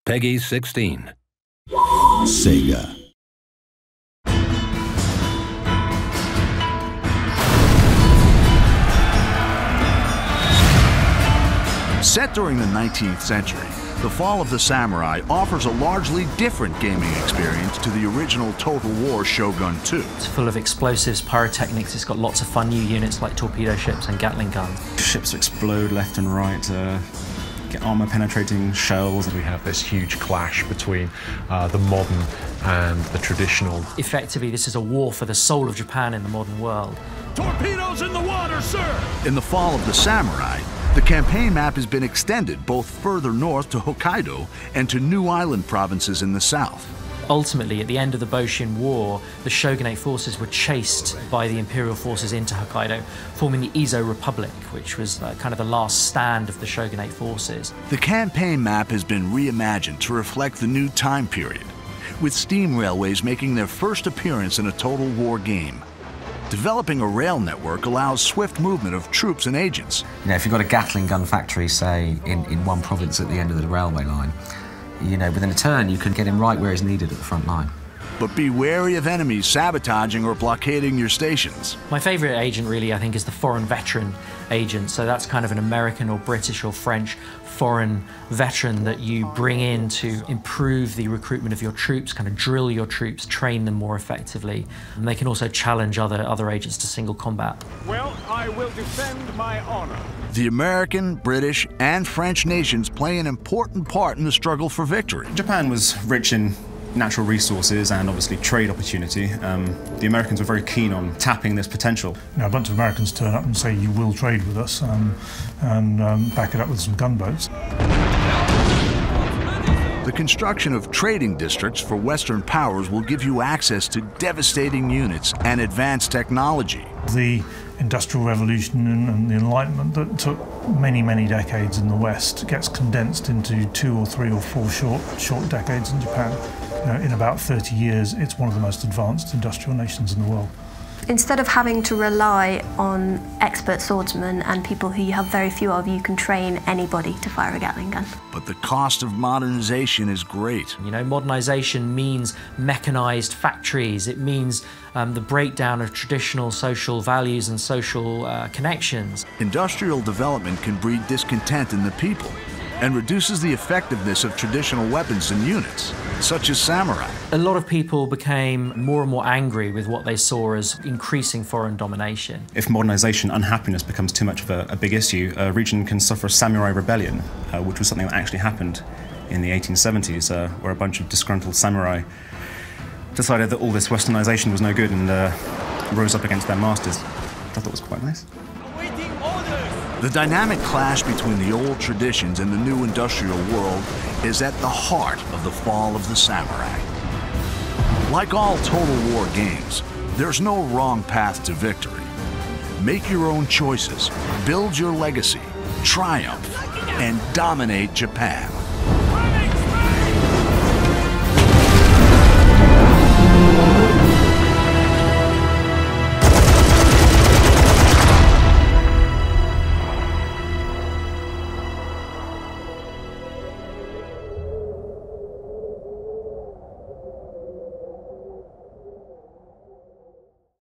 Peggy 16. Sega. Set during the 19th century, The Fall of the Samurai offers a largely different gaming experience to the original Total War Shogun 2. It's full of explosives, pyrotechnics, it's got lots of fun new units like torpedo ships and Gatling guns. Ships explode left and right, get armor-penetrating shells. We have this huge clash between the modern and the traditional. Effectively, this is a war for the soul of Japan in the modern world. Torpedoes in the water, sir! In The Fall of the Samurai, the campaign map has been extended both further north to Hokkaido and to new island provinces in the south. Ultimately, at the end of the Boshin War, the shogunate forces were chased by the imperial forces into Hokkaido, forming the Ezo Republic, which was kind of the last stand of the shogunate forces. The campaign map has been reimagined to reflect the new time period, with steam railways making their first appearance in a Total War game. Developing a rail network allows swift movement of troops and agents. You know, if you've got a Gatling gun factory, say, in one province at the end of the railway line, you know, within a turn, you can get him right where he's needed at the front line. But be wary of enemies sabotaging or blockading your stations. My favourite agent, really, I think, is the foreign veteran agent. So that's kind of an American or British or French foreign veteran that you bring in to improve the recruitment of your troops, kind of drill your troops, train them more effectively. And they can also challenge other agents to single combat. Well, I will defend my honor. The American, British, and French nations play an important part in the struggle for victory. Japan was rich in natural resources and obviously trade opportunity. The Americans were very keen on tapping this potential. You know, a bunch of Americans turn up and say, you will trade with us, and back it up with some gunboats. The construction of trading districts for Western powers will give you access to devastating units and advanced technology. The Industrial Revolution and the Enlightenment that took many, many decades in the West gets condensed into 2 or 3 or 4 short decades in Japan. You know, in about 30 years, it's one of the most advanced industrial nations in the world. Instead of having to rely on expert swordsmen and people who you have very few of, you can train anybody to fire a Gatling gun. But the cost of modernization is great. You know, modernization means mechanized factories. It means the breakdown of traditional social values and social connections. Industrial development can breed discontent in the people and reduces the effectiveness of traditional weapons and units, such as samurai. A lot of people became more and more angry with what they saw as increasing foreign domination. If modernization, unhappiness becomes too much of a big issue, a region can suffer a samurai rebellion, which was something that actually happened in the 1870s, where a bunch of disgruntled samurai decided that all this westernization was no good and rose up against their masters. I thought it was quite nice. The dynamic clash between the old traditions and the new industrial world is at the heart of The Fall of the Samurai. Like all Total War games, there's no wrong path to victory. Make your own choices, build your legacy, triumph, and dominate Japan.